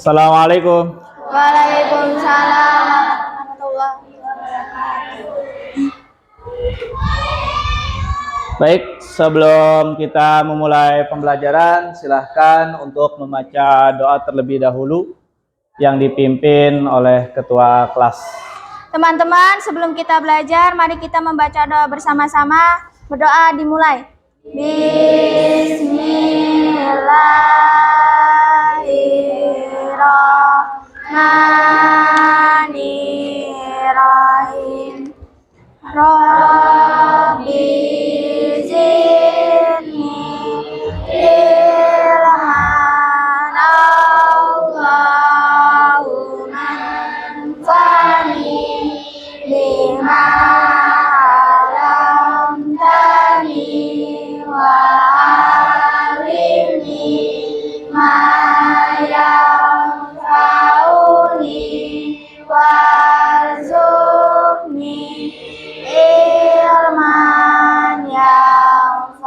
Assalamualaikum. Waalaikumsalam warahmatullahi wabarakatuh. Baik, sebelum kita memulai pembelajaran, silahkan untuk membaca doa terlebih dahulu yang dipimpin oleh ketua kelas. Teman-teman, sebelum kita belajar, mari kita membaca doa bersama-sama. Berdoa dimulai. Bismillahirrahmanirrahim. Rabbi zidni ilman, Allahumma anfa'ni bima 'allamtani wa 'allimni ma yanfa'uni warzuqni ilman yanfa'uni.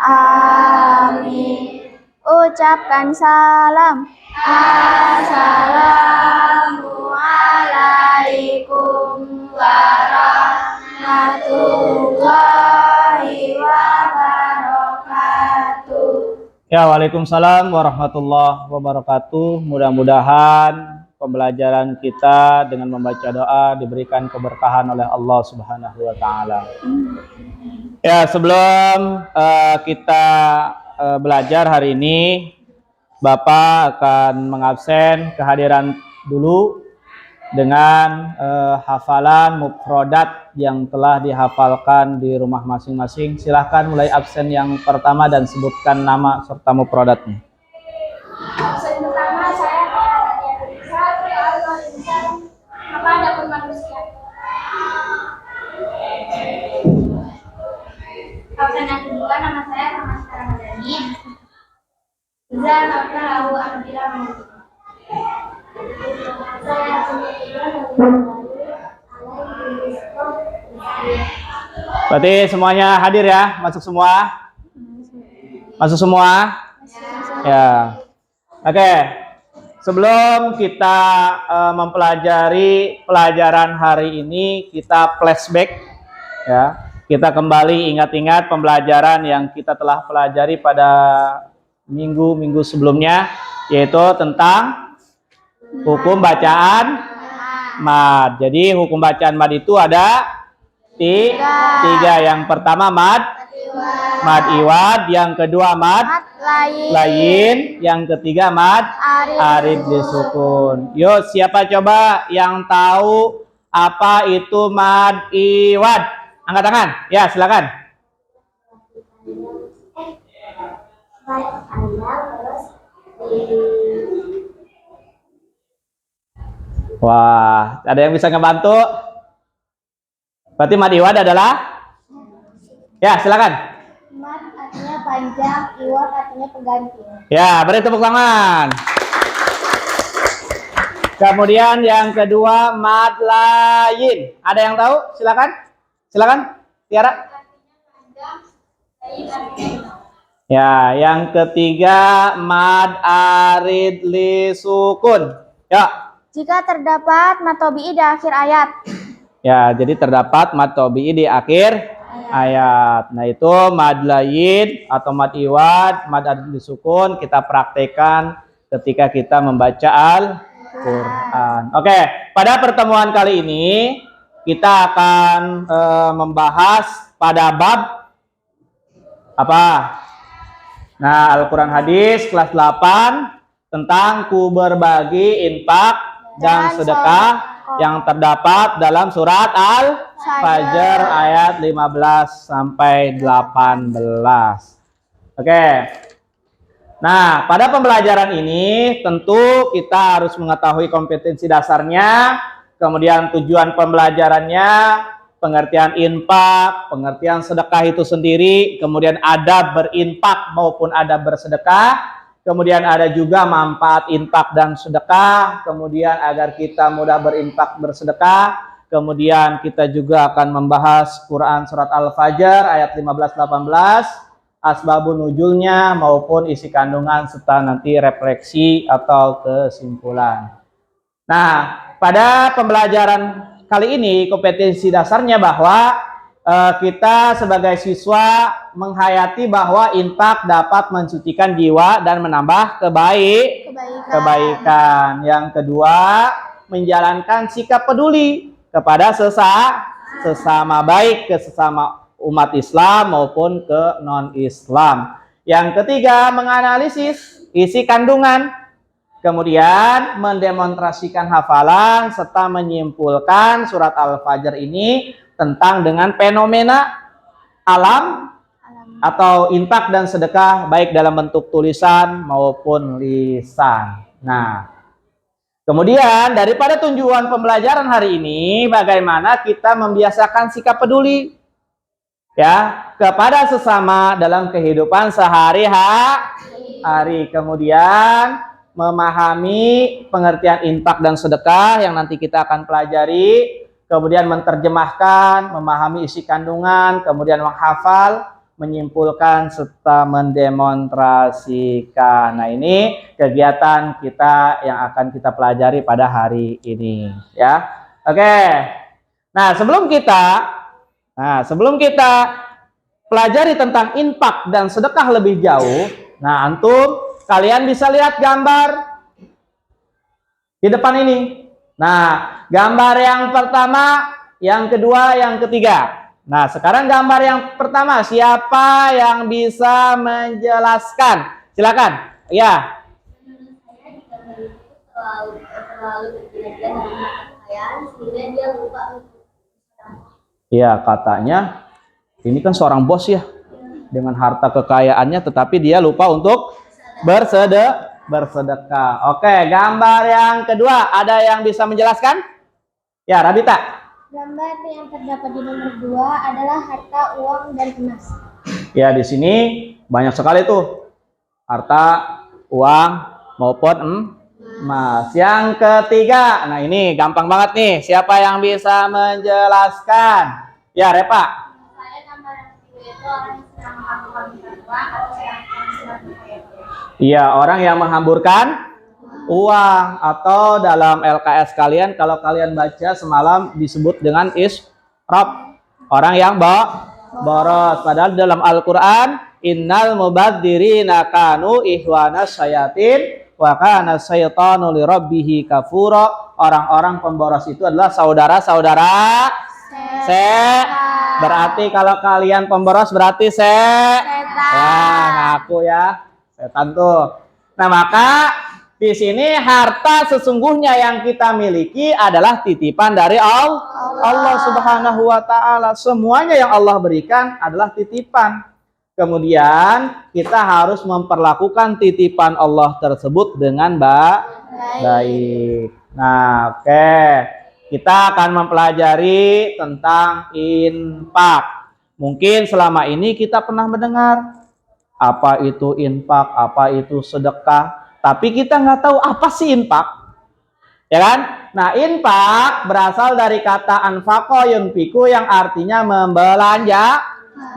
Amin. Ucapkan salam. Assalamualaikum warahmatullahi wabarakatuh. Ya, waalaikumsalam warahmatullahi wabarakatuh. Mudah-mudahan pembelajaran kita dengan membaca doa diberikan keberkahan oleh Allah Subhanahu wa taala. Ya, sebelum kita belajar hari ini, Bapak akan mengabsen kehadiran dulu dengan hafalan mufrodat yang telah dihafalkan di rumah masing-masing. Silahkan mulai absen yang pertama dan sebutkan nama serta mufrodatnya. Absen pertama saya Nadia Nurisa, apa adapun manusia. Absen yang kedua nama saya Ramaskara Madani. Iza Naftalahu Apabila Mengutuk. Saya absen ketiga Berarti semuanya hadir ya? Masuk semua? Masuk semua? Ya. Oke. Sebelum kita mempelajari pelajaran hari ini, kita flashback ya. Kita kembali ingat-ingat pembelajaran yang kita telah pelajari pada minggu-minggu sebelumnya, yaitu tentang hukum bacaan mad. Jadi hukum bacaan mad itu ada tiga. Yang pertama mad iwad, yang kedua mad layin, yang ketiga mad arid disukun. Yuk, siapa coba yang tahu apa itu mad iwad? Angkat tangan. Ya, silakan. Wah, ada yang bisa ngebantu? Berarti mad iwad adalah? Ya, silakan. Mad artinya panjang, iwad artinya pengganti. Ya, beri tepuk tangan. Kemudian yang kedua mad layin. Ada yang tahu? Silakan. Silakan, Tiara. Ya, yang ketiga mad arid li sukun. Ya. Jika terdapat mad tobi'i di akhir ayat. Ya, jadi terdapat mad tobi'i di akhir ayat. Nah, itu mad layin atau mad iwad, mad arid li sukun kita praktekkan ketika kita membaca Al-Qur'an. Oke, pada pertemuan kali ini kita akan membahas pada bab apa? Nah, Al-Quran Hadis kelas 8 tentang ku berbagi, infak, dan sedekah yang terdapat dalam surat Al-Fajr ayat 15 sampai 18. Oke. Nah, pada pembelajaran ini tentu kita harus mengetahui kompetensi dasarnya, kemudian tujuan pembelajarannya, pengertian infak, pengertian sedekah itu sendiri, kemudian adab berinfak maupun adab bersedekah, kemudian ada juga manfaat infak dan sedekah, kemudian agar kita mudah berinfak bersedekah, kemudian kita juga akan membahas Quran surat Al-Fajr ayat 15-18, asbabun nuzulnya maupun isi kandungan serta nanti refleksi atau kesimpulan. Nah, pada pembelajaran kali ini kompetensi dasarnya bahwa kita sebagai siswa menghayati bahwa infak dapat mensucikan jiwa dan menambah kebaikan. Yang kedua, menjalankan sikap peduli kepada sesama baik ke sesama umat Islam maupun ke non-Islam. Yang ketiga, menganalisis isi kandungan. Kemudian mendemonstrasikan hafalan serta menyimpulkan surat Al-Fajr ini tentang dengan fenomena alam atau infak dan sedekah baik dalam bentuk tulisan maupun lisan. Nah, kemudian daripada tujuan pembelajaran hari ini, bagaimana kita membiasakan sikap peduli ya kepada sesama dalam kehidupan sehari-hari. Kemudian memahami pengertian infak dan sedekah yang nanti kita akan pelajari, kemudian menerjemahkan, memahami isi kandungan, kemudian menghafal, menyimpulkan serta mendemonstrasikan. Nah, ini kegiatan kita yang akan kita pelajari pada hari ini ya. Oke. Nah, sebelum kita pelajari tentang infak dan sedekah lebih jauh, nah antum kalian bisa lihat gambar di depan ini. Nah, gambar yang pertama, yang kedua, yang ketiga. Nah, sekarang gambar yang pertama, siapa yang bisa menjelaskan? Silakan. Ya. Iya, katanya ini kan seorang bos ya, dengan harta kekayaannya, tetapi dia lupa untuk bersedekah. Oke, gambar yang kedua, ada yang bisa menjelaskan? Ya, Rabita. Gambar yang terdapat di nomor 2 adalah harta, uang, dan emas. Ya, di sini banyak sekali tuh harta, uang maupun emas. Yang ketiga, nah ini gampang banget nih. Siapa yang bisa menjelaskan? Ya, Repa. Saya gambar yang kedua itu orang yang sedang menghamburkan uang atau sedang berkaya. Iya, orang yang menghamburkan uang, atau dalam LKS kalian kalau kalian baca semalam disebut dengan israf, orang yang boros. Padahal dalam Al-Qur'an, innal mubadzirina kanu ihwanas syayatin wa kana syaitanu lirabbih kafura. Orang-orang pemboros itu adalah saudara-saudara berarti kalau kalian pemboros berarti ngaku ya setan tuh. Nah, maka di sini harta sesungguhnya yang kita miliki adalah titipan dari Allah Subhanahu wa taala. Semuanya yang Allah berikan adalah titipan. Kemudian kita harus memperlakukan titipan Allah tersebut dengan baik. Nah, oke. Kita akan mempelajari tentang infak. Mungkin selama ini kita pernah mendengar apa itu infak, apa itu sedekah, tapi kita nggak tahu apa sih infak, ya kan? Nah, infak berasal dari kata anfaqo yunfiku yang artinya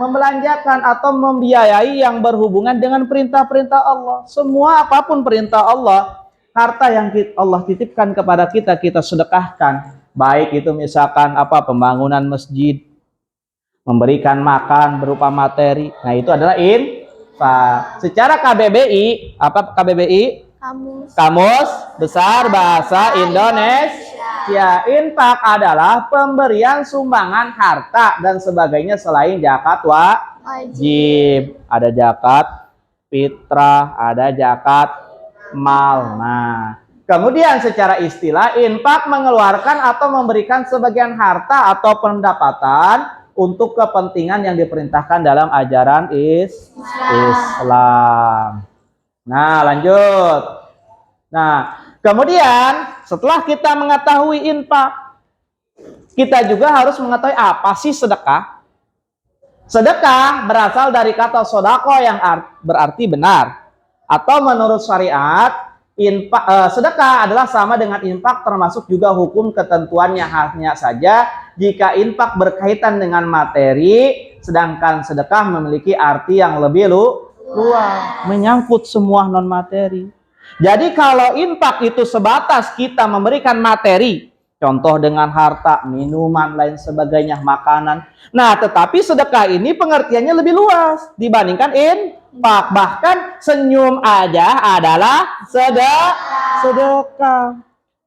membelanjakan atau membiayai yang berhubungan dengan perintah-perintah Allah. Semua apapun perintah Allah, harta yang Allah titipkan kepada kita, kita sedekahkan. Baik itu misalkan pembangunan masjid, memberikan makan berupa materi. Nah, itu adalah secara KBBI, apa KBBI? Kamus Besar Bahasa Indonesia. Infak adalah pemberian sumbangan harta dan sebagainya selain zakat wajib. Ada zakat fitrah, ada zakat mal. Nah, kemudian secara istilah infak mengeluarkan atau memberikan sebagian harta atau pendapatan untuk kepentingan yang diperintahkan dalam ajaran Islam. Nah, lanjut. Nah, kemudian setelah kita mengetahui infak, kita juga harus mengetahui apa sih sedekah. Sedekah berasal dari kata sodako yang berarti benar. Atau menurut syariat, sedekah adalah sama dengan infak, termasuk juga hukum ketentuannya. Hanya saja jika infak berkaitan dengan materi, sedangkan sedekah memiliki arti yang lebih luas, menyangkut semua non materi. Jadi kalau infak itu sebatas kita memberikan materi, contoh dengan harta, minuman, lain sebagainya, makanan. Nah, tetapi sedekah ini pengertiannya lebih luas dibandingkan infak. Bahkan senyum aja adalah sedekah.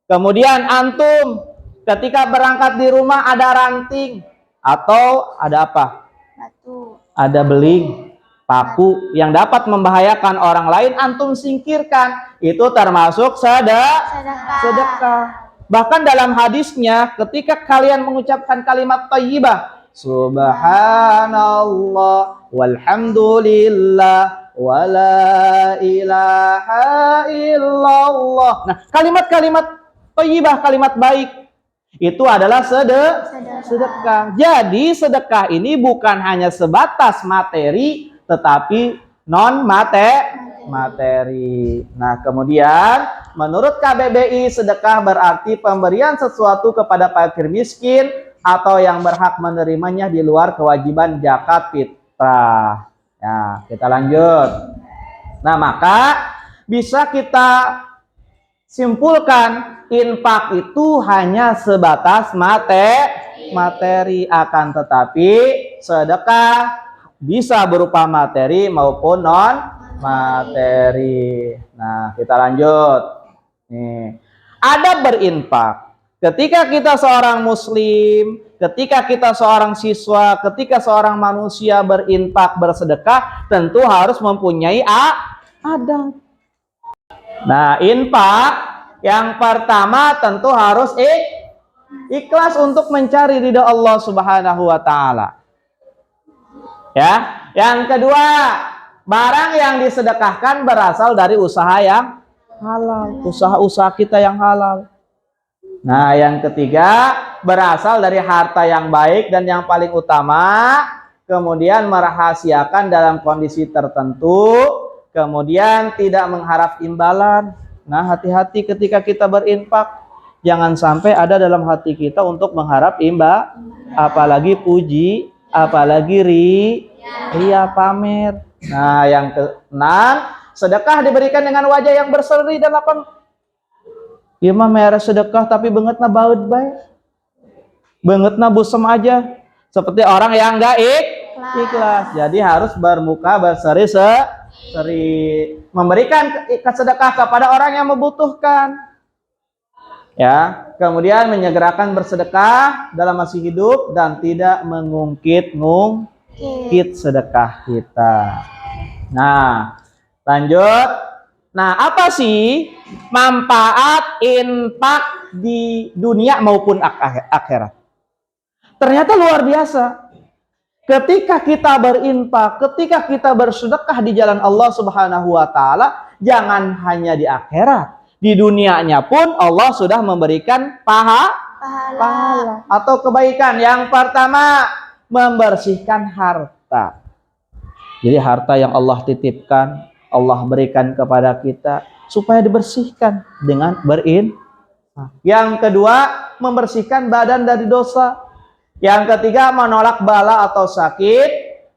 Kemudian antum ketika berangkat di rumah ada ranting atau ada apa? Batu. Ada beling, paku yang dapat membahayakan orang lain, antum singkirkan. Itu termasuk sedekah. Bahkan dalam hadisnya ketika kalian mengucapkan kalimat thayyibah, subhanallah walhamdulillah wala ilaha illallah. Nah, kalimat-kalimat thayyibah, kalimat baik itu adalah sedekah. Jadi sedekah ini bukan hanya sebatas materi, tetapi non materi. Nah, kemudian menurut KBBI sedekah berarti pemberian sesuatu kepada fakir miskin atau yang berhak menerimanya di luar kewajiban zakat fitrah. Ya, kita lanjut. Nah, maka bisa kita simpulkan infak itu hanya sebatas materi, akan tetapi sedekah bisa berupa materi maupun non materi. Nah, kita lanjut. Nih, ada berinfak. Ketika kita seorang muslim, ketika kita seorang siswa, ketika seorang manusia berinfak, bersedekah, tentu harus mempunyai adab. Nah, infak yang pertama tentu harus ikhlas untuk mencari ridha Allah Subhanahu wa taala. Ya. Yang kedua, barang yang disedekahkan berasal dari usaha yang halal, usaha-usaha kita yang halal. Nah, yang ketiga, berasal dari harta yang baik dan yang paling utama, kemudian merahasiakan dalam kondisi tertentu, kemudian tidak mengharap imbalan. Nah, hati-hati ketika kita berinfak, jangan sampai ada dalam hati kita untuk mengharap apalagi puji, apalagi ria pamer. Nah, yang keenam, sedekah diberikan dengan wajah yang berseri dan lapang. Ieu mah mere sedekah tapi beungeutna baeud bae. Beungeutna busem aja. Seperti orang yang enggak ikhlas. Jadi harus bermuka berseri-seri, memberikan sedekah kepada orang yang membutuhkan. Ya, kemudian menyegerakan bersedekah dalam masih hidup dan tidak mengungkit sedekah kita. Nah, lanjut. Nah, apa sih manfaat infak di dunia maupun akhirat? Ternyata luar biasa. Ketika kita berinfak, ketika kita bersedekah di jalan Allah Subhanahu wa taala, jangan hanya di akhirat, di dunianya pun Allah sudah memberikan pahala atau kebaikan. Yang pertama, membersihkan harta. Jadi harta yang Allah titipkan, Allah berikan kepada kita supaya dibersihkan dengan berinfak. Yang kedua, membersihkan badan dari dosa. Yang ketiga, menolak bala atau sakit,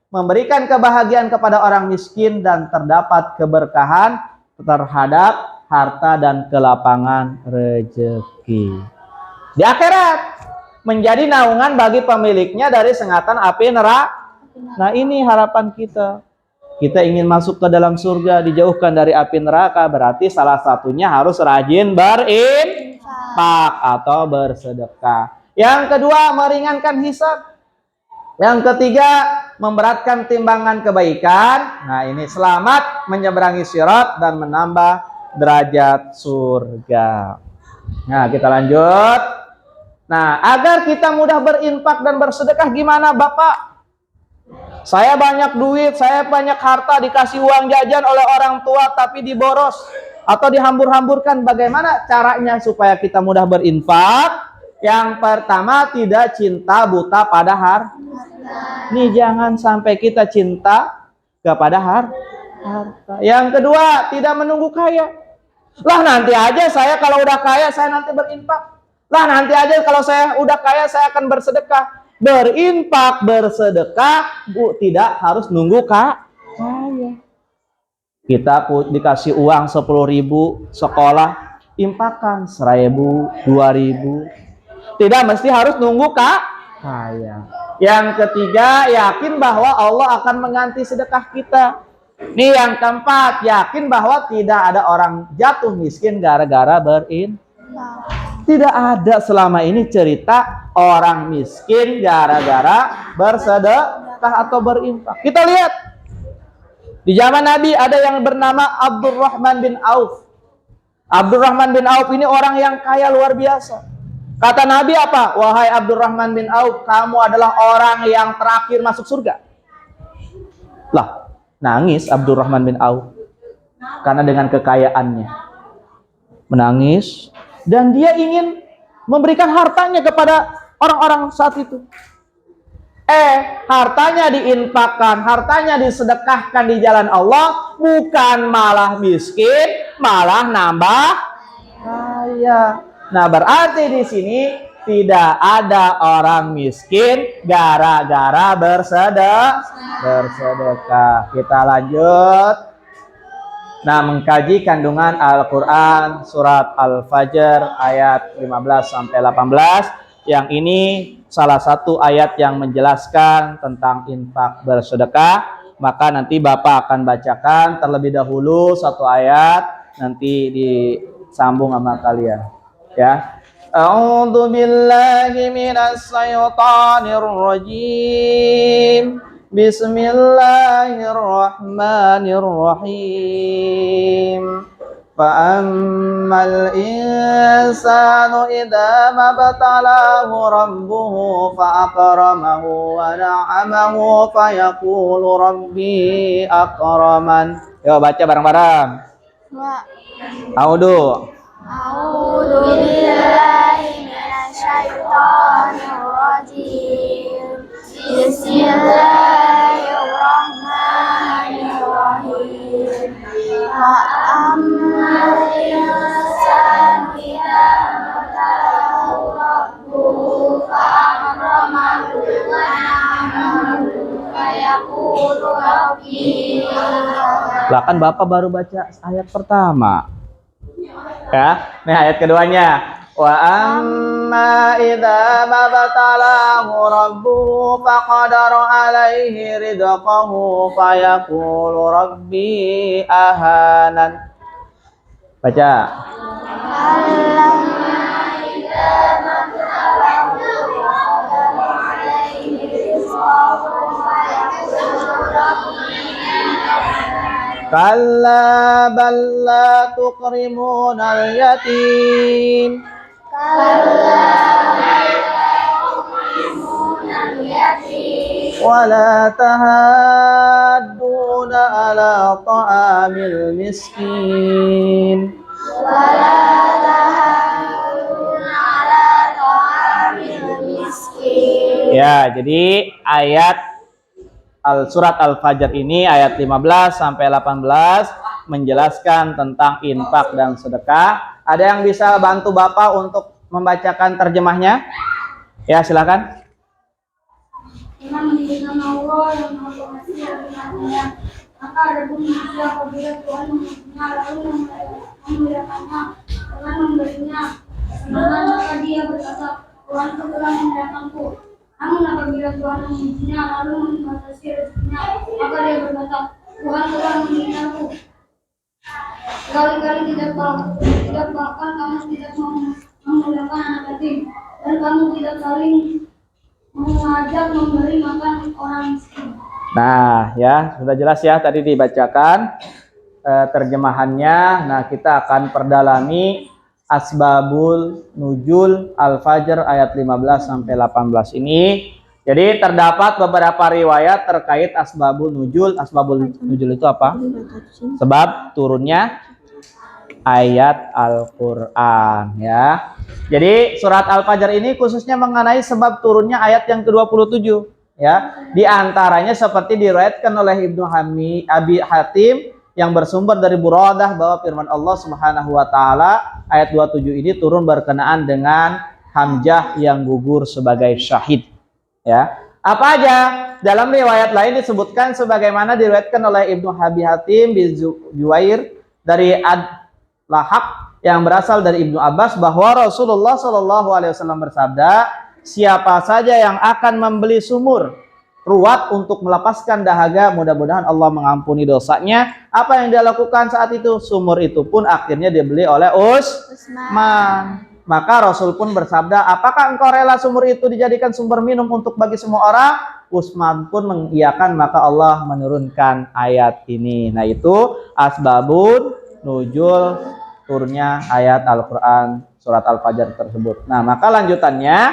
memberikan kebahagiaan kepada orang miskin dan terdapat keberkahan terhadap harta dan kelapangan rezeki. Di akhirat menjadi naungan bagi pemiliknya dari sengatan api neraka. Nah, ini harapan kita. Kita ingin masuk ke dalam surga, dijauhkan dari api neraka, berarti salah satunya harus rajin berinfak atau bersedekah. Yang kedua, meringankan hisab. Yang ketiga, memberatkan timbangan kebaikan. Nah, ini selamat menyeberangi sirat dan menambah derajat surga. Nah, kita lanjut. Nah, agar kita mudah berinfak dan bersedekah, gimana Bapak? Saya banyak duit, saya banyak harta, dikasih uang jajan oleh orang tua tapi diboros atau dihambur-hamburkan. Bagaimana caranya supaya kita mudah berinfak? Yang pertama, tidak cinta buta pada harta. Nih, jangan sampai kita cinta kepada harta. Yang kedua, tidak menunggu kaya. Lah, nanti aja saya kalau udah kaya saya nanti berinfak. Lah, nanti aja kalau saya udah kaya saya akan bersedekah. Berinfak, bersedekah, tidak harus nunggu kaya. Kita dikasih uang 10.000 sekolah, infakkan 1.000, 2.000. Tidak mesti harus nunggu kaya. Yang ketiga, yakin bahwa Allah akan mengganti sedekah kita. Nih yang keempat, yakin bahwa tidak ada orang jatuh miskin gara-gara berinfak. Tidak ada selama ini cerita orang miskin gara-gara bersedekah atau berinfak. Kita lihat di zaman Nabi ada yang bernama Abdurrahman bin Auf. Abdurrahman bin Auf ini orang yang kaya luar biasa. Kata Nabi apa? Wahai Abdurrahman bin Auf, kamu adalah orang yang terakhir masuk surga. Lah, nangis Abdurrahman bin Auf karena dengan kekayaannya. Menangis dan dia ingin memberikan hartanya kepada orang-orang saat itu. Hartanya diinfakkan, hartanya disedekahkan di jalan Allah, bukan malah miskin, malah nambah kaya. Nah, berarti di sini tidak ada orang miskin gara-gara bersedekah. Kita lanjut. Nah, mengkaji kandungan Al-Quran surat Al-Fajr ayat 15 sampai 18. Yang ini salah satu ayat yang menjelaskan tentang infak bersedekah. Maka nanti Bapak akan bacakan terlebih dahulu satu ayat, nanti disambung sama kalian. Ya. A'udzu billahi minas syaitonir rajim. Bismillahirrahmanirrahim. Fa'ammal insanu idza mabtalahu rabbuhu fa'akramahu wa na'amahu fayaqulu rabbi akraman. Yuk baca bareng-bareng. A'udzu billahi minasyaitonir rajim. Bismillahirrahmanirrahim. Fa'ammal insanu idza mabtalahu rabbuhu fa'akramahu wa na'amahu fayaqulu rabbi. Lah kan Bapak baru baca ayat pertama. Ya, ini ayat keduanya. Wa amma idza mabtalahu rabbuhu faqadara alaihi rizqahu fayaqulu rabbi ahanan. Baca. Kalla bal la tukrimunal yatim. Wala tahadduna ala ta'amil miskin. Ya, jadi ayat surat Al-Fajr ini ayat 15 sampai 18 menjelaskan tentang infak dan sedekah. Ada yang bisa bantu Bapak untuk membacakan terjemahnya? Ya, silakan. Dengan menjadikan Allah yang Maha Pengasih lagi Maha, maka ada pun manusia apabila Tuhan mengujinya lalu memuliakannya dengan memberinya kesenangan, maka dia berkata, Tuhan telah memuliakanku. Namun apabila Tuhan mengujinya lalu membatasi rezekinya, maka dia berkata, Tuhan telah menghinaku. Sekali-kali tidak bahkan kamu tidak memuliakan anak yatim, dan kamu tidak saling mengajak memberi makan orang miskin. Nah, ya, sudah jelas ya tadi dibacakan terjemahannya. Nah, kita akan perdalami asbabul nuzul Al-Fajr ayat 15 sampai 18 ini. Jadi terdapat beberapa riwayat terkait asbabul nuzul. Asbabul nuzul itu apa? Sebab turunnya ayat Al-Qur'an, ya. Jadi surat Al-Fajr ini khususnya mengenai sebab turunnya ayat yang ke-27, ya. Di antaranya seperti diriwayatkan oleh Abi Hatim yang bersumber dari Buradah bahwa firman Allah Subhanahu wa taala ayat 27 ini turun berkenaan dengan Hamzah yang gugur sebagai syahid. Ya. Apa aja? Dalam riwayat lain disebutkan sebagaimana diriwayatkan oleh Ibnu Abi Hatim bin Juwair dari Ad-Lahaq yang berasal dari Ibnu Abbas bahwa Rasulullah Shallallahu alaihi wasallam bersabda, siapa saja yang akan membeli sumur ruwat untuk melepaskan dahaga, mudah-mudahan Allah mengampuni dosanya. Apa yang dia lakukan saat itu? Sumur itu pun akhirnya dibeli oleh Utsman. Maka Rasul pun bersabda, apakah engkau rela sumur itu dijadikan sumber minum untuk bagi semua orang? Utsman pun mengiyakan, maka Allah menurunkan ayat ini. Nah, itu asbabun nuzul turunnya ayat Al-Quran surat Al-Fajr tersebut. Nah, maka lanjutannya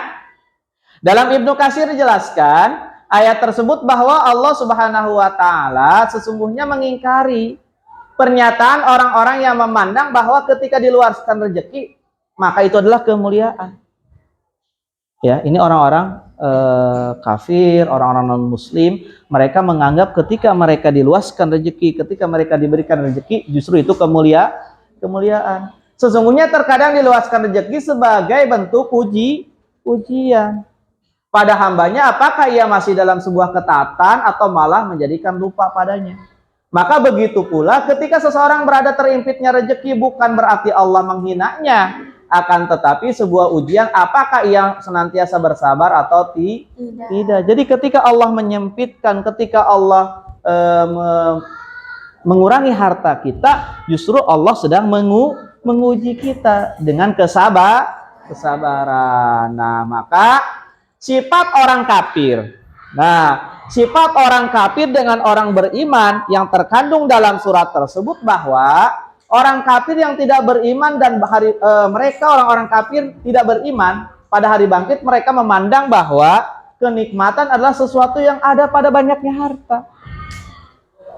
dalam Ibnu Katsir dijelaskan ayat tersebut bahwa Allah Subhanahu wa taala sesungguhnya mengingkari pernyataan orang-orang yang memandang bahwa ketika diluaskan rezeki maka itu adalah kemuliaan. Ya, ini orang-orang kafir, orang-orang non-muslim, mereka menganggap ketika mereka diluaskan rezeki, ketika mereka diberikan rezeki, justru itu kemuliaan. Sesungguhnya terkadang diluaskan rezeki sebagai bentuk ujian pada hambanya, apakah ia masih dalam sebuah ketaatan atau malah menjadikan lupa padanya. Maka begitu pula ketika seseorang berada terimpitnya rezeki, bukan berarti Allah menghinanya, akan tetapi sebuah ujian apakah ia senantiasa bersabar atau tidak. Jadi ketika Allah menyempitkan, ketika Allah mengurangi harta kita, justru Allah sedang menguji kita dengan kesabaran. Nah, maka sifat orang kafir. Nah, sifat orang kafir dengan orang beriman yang terkandung dalam surat tersebut bahwa orang kafir yang tidak beriman dan mereka orang-orang kafir tidak beriman pada hari bangkit, mereka memandang bahwa kenikmatan adalah sesuatu yang ada pada banyaknya harta.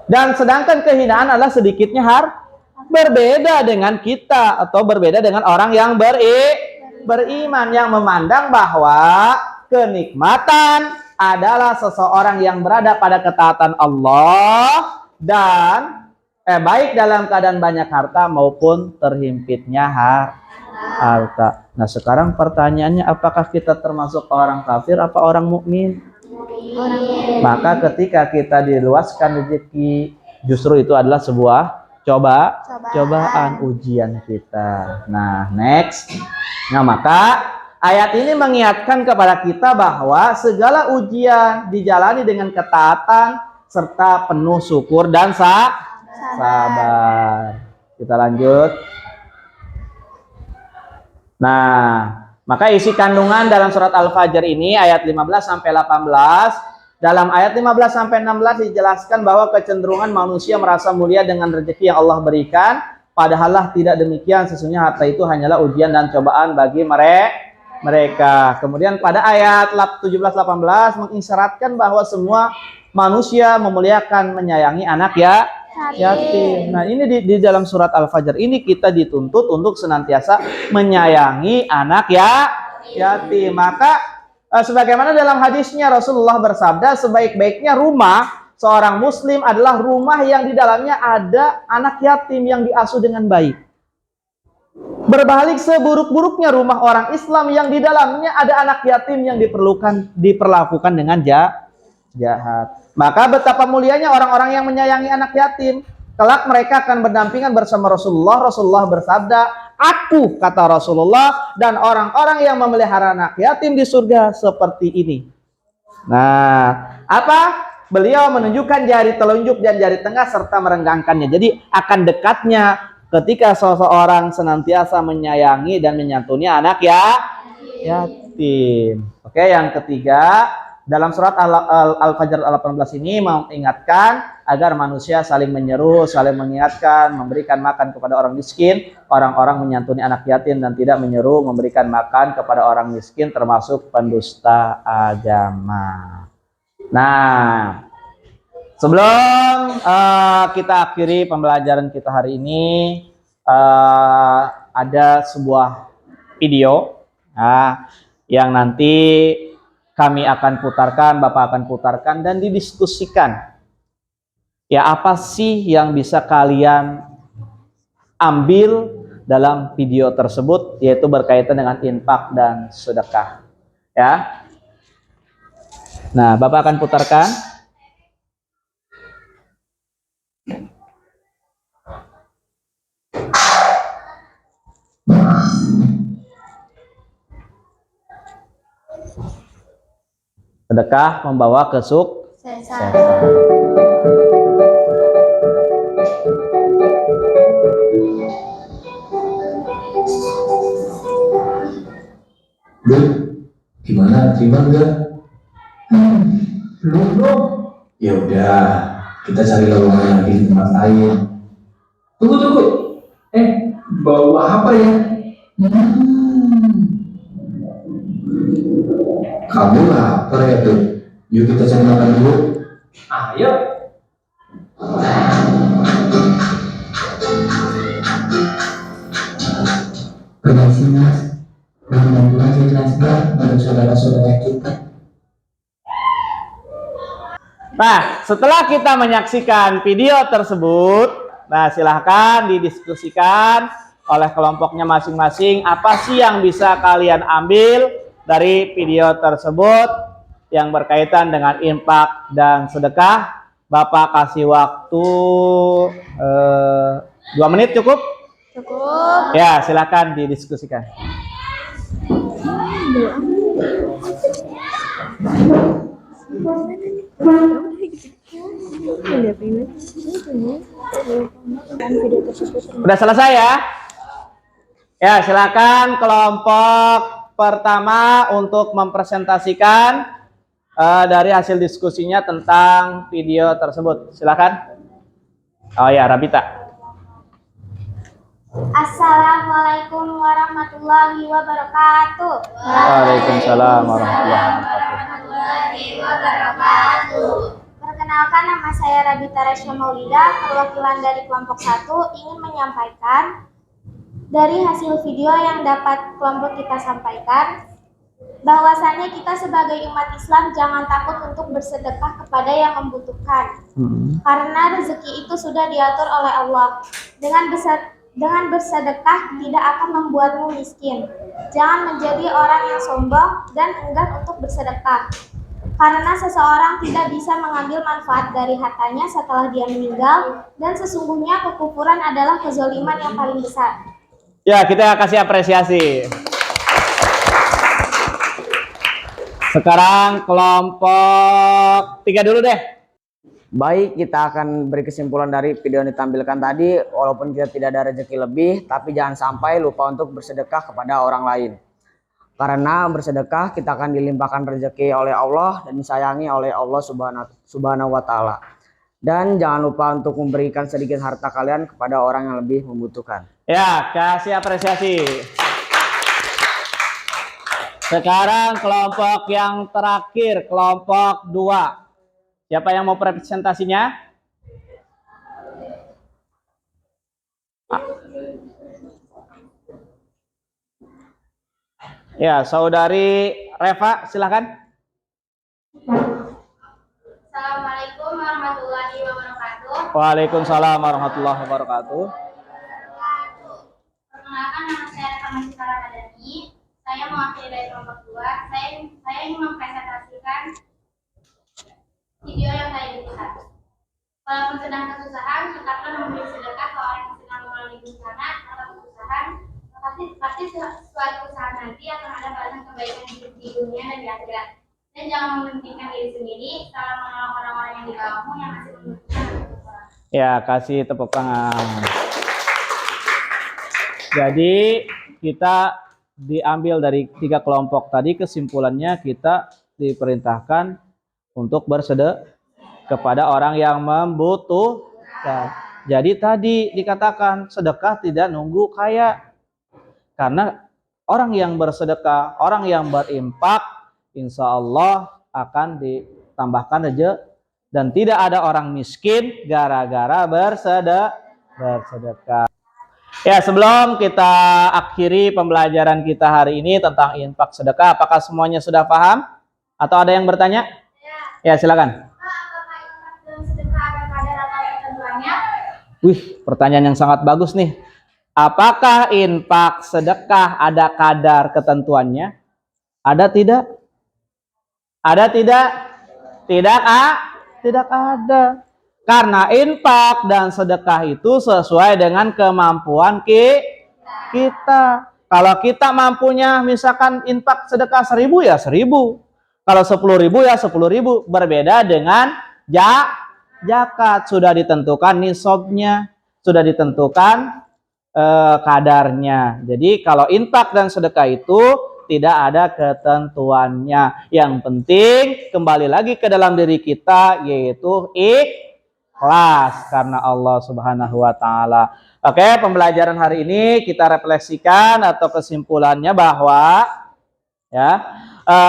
Dan sedangkan kehinaan adalah sedikitnya harta. Berbeda dengan kita atau berbeda dengan orang yang beriman yang memandang bahwa kenikmatan adalah seseorang yang berada pada ketaatan Allah dan baik dalam keadaan banyak harta maupun terhimpitnya harta. Nah, sekarang pertanyaannya, apakah kita termasuk orang kafir apa orang mukmin? Maka ketika kita diluaskan rezeki, justru itu adalah sebuah cobaan ujian kita. Nah, next. Nah, maka ayat ini mengingatkan kepada kita bahwa segala ujian dijalani dengan ketaatan serta penuh syukur dan sabar. Kita lanjut. Nah, maka isi kandungan dalam surat Al-Fajr ini ayat 15 sampai 18. Dalam ayat 15 sampai 16 dijelaskan bahwa kecenderungan manusia merasa mulia dengan rezeki yang Allah berikan, padahal tidak demikian. Sesungguhnya harta itu hanyalah ujian dan cobaan bagi mereka. Kemudian pada ayat 17-18 mengisyaratkan bahwa semua manusia memuliakan menyayangi anak yatim. Nah, ini di dalam surat Al-Fajr ini kita dituntut untuk senantiasa menyayangi anak yatim. Maka sebagaimana dalam hadisnya Rasulullah bersabda, sebaik-baiknya rumah seorang muslim adalah rumah yang di dalamnya ada anak yatim yang diasuh dengan baik. Berbalik seburuk-buruknya rumah orang Islam yang di dalamnya ada anak yatim yang diperlakukan dengan jahat. Maka betapa mulianya orang-orang yang menyayangi anak yatim. Kelak mereka akan berdampingan bersama Rasulullah. Rasulullah bersabda, aku, kata Rasulullah, dan orang-orang yang memelihara anak yatim di surga seperti ini. Nah, apa? Beliau menunjukkan jari telunjuk dan jari tengah serta merenggangkannya. Jadi akan dekatnya ketika seseorang senantiasa menyayangi dan menyantuni anak yatim. Oke, yang ketiga, dalam surat Al-Fajr 18 ini mengingatkan agar manusia saling menyeru, saling mengingatkan, memberikan makan kepada orang miskin, orang-orang menyantuni anak yatim, dan tidak menyeru memberikan makan kepada orang miskin termasuk pendusta agama. Nah, sebelum kita akhiri pembelajaran kita hari ini, ada sebuah video yang nanti kami akan putarkan, Bapak akan putarkan, dan didiskusikan. Ya, apa sih yang bisa kalian ambil dalam video tersebut, yaitu berkaitan dengan infak dan sedekah. Ya. Nah, Bapak akan putarkan. Sedekah membawa kesuksesan. Bro, gimana? Terima enggak? Belum dong. Ya udah, kita cari lowongan lagi di tempat lain. Tunggu. Bawa apa ya? Kamu lapar ya tuh? Yuk kita cari makan dulu. Ayo. Permisi mas, mudah-mudahan saya transfer untuk saudara-saudara kita. Nah, setelah kita menyaksikan video tersebut, nah silahkan didiskusikan oleh kelompoknya masing-masing apa sih yang bisa kalian ambil dari video tersebut yang berkaitan dengan infak dan sedekah. Bapak kasih waktu 2 menit cukup? Cukup. Ya, silahkan didiskusikan. Udah selesai ya? Ya, silakan kelompok pertama untuk mempresentasikan dari hasil diskusinya tentang video tersebut. Silakan. Oh ya, Rabita. Assalamualaikum warahmatullahi wabarakatuh. Waalaikumsalam warahmatullahi wabarakatuh. Perkenalkan, nama saya Rabita Resya Maulida, perwakilan dari kelompok 1 ingin menyampaikan dari hasil video yang dapat kelompok kita sampaikan bahwasannya kita sebagai umat Islam jangan takut untuk bersedekah kepada yang membutuhkan. Karena rezeki itu sudah diatur oleh Allah. Dengan bersedekah tidak akan membuatmu miskin. Jangan menjadi orang yang sombong dan enggan untuk bersedekah. Karena seseorang tidak bisa mengambil manfaat dari hartanya setelah dia meninggal, dan sesungguhnya kekufuran adalah kezaliman yang paling besar. Ya, kita kasih apresiasi. Sekarang kelompok 3 dulu deh. Baik, kita akan beri kesimpulan dari video yang ditampilkan tadi. Walaupun kita tidak ada rezeki lebih, tapi jangan sampai lupa untuk bersedekah kepada orang lain. Karena bersedekah kita akan dilimpahkan rezeki oleh Allah dan disayangi oleh Allah Subhanahu wa Ta'ala. Dan jangan lupa untuk memberikan sedikit harta kalian kepada orang yang lebih membutuhkan. Ya, kasih apresiasi. Sekarang kelompok yang terakhir, kelompok 2. Siapa yang mau presentasinya? Ya, saudari Reva, silakan. Assalamualaikum warahmatullahi wabarakatuh. Waalaikumsalam warahmatullahi wabarakatuh. Perkenalkan, nama saya Reva Masita Ramadhani. Saya mewakili dari kelompok 2. Saya ingin mempresentasikan video yang saya lihat. Walaupun sedang kesusahan, tetaplah memberi sedekah ke orang yang sedang mengalami bencana atau kesusahan. Pasti suatu saat nanti akan ada balasan kebaikan di dunia dan di akhirat. Dan jangan mementingkan diri sendiri, salah menolong orang-orang yang di bawahmu yang masih membutuhkan. Ya, kasih tepuk tangan. Jadi kita diambil dari 3 kelompok tadi, kesimpulannya kita diperintahkan untuk bersedekah kepada orang yang membutuhkan. Jadi tadi dikatakan sedekah tidak nunggu kaya. Karena orang yang bersedekah, orang yang berimpak, insya Allah akan ditambahkan rezeki, dan tidak ada orang miskin gara-gara bersedekah. Ya, sebelum kita akhiri pembelajaran kita hari ini tentang infak sedekah, apakah semuanya sudah paham? Atau ada yang bertanya? Ya, silakan. Apakah infak dan sedekah ada kadar atau ketentuannya? Wih, pertanyaan yang sangat bagus nih. Apakah infak sedekah ada kadar ketentuannya? Ada tidak? Ada tidak? Tidak ada. Karena infak dan sedekah itu sesuai dengan kemampuan kita. Kalau kita mampunya misalkan infak sedekah 1.000 ya 1.000. Kalau 10.000 ya 10.000. Berbeda dengan zakat, sudah ditentukan nisabnya, sudah ditentukan kadarnya. Jadi kalau infak dan sedekah itu tidak ada ketentuannya. Yang penting kembali lagi ke dalam diri kita, yaitu ikhlas karena Allah Subhanahu wa taala. Oke, pembelajaran hari ini kita refleksikan atau kesimpulannya bahwa ya,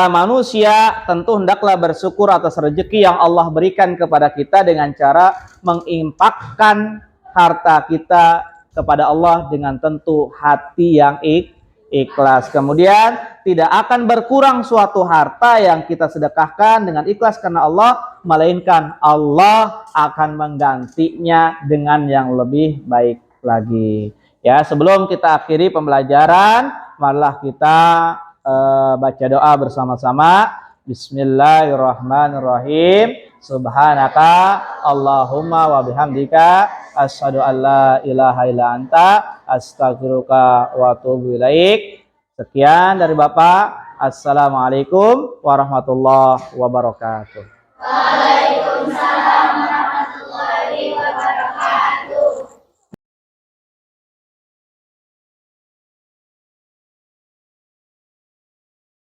manusia tentu hendaklah bersyukur atas rezeki yang Allah berikan kepada kita dengan cara menginfakkan harta kita kepada Allah dengan tentu hati yang ikhlas. Kemudian tidak akan berkurang suatu harta yang kita sedekahkan dengan ikhlas karena Allah, melainkan Allah akan menggantinya dengan yang lebih baik lagi. Ya, sebelum kita akhiri pembelajaran, marilah kita baca doa bersama-sama. Bismillahirrahmanirrahim. Subhanaka Allahumma wa bihamdika asyhadu an la ilaha illa anta astaghfiruka wa atubu ilaik. Sekian dari Bapak. Assalamualaikum warahmatullahi wabarakatuh. Waalaikumsalam warahmatullahi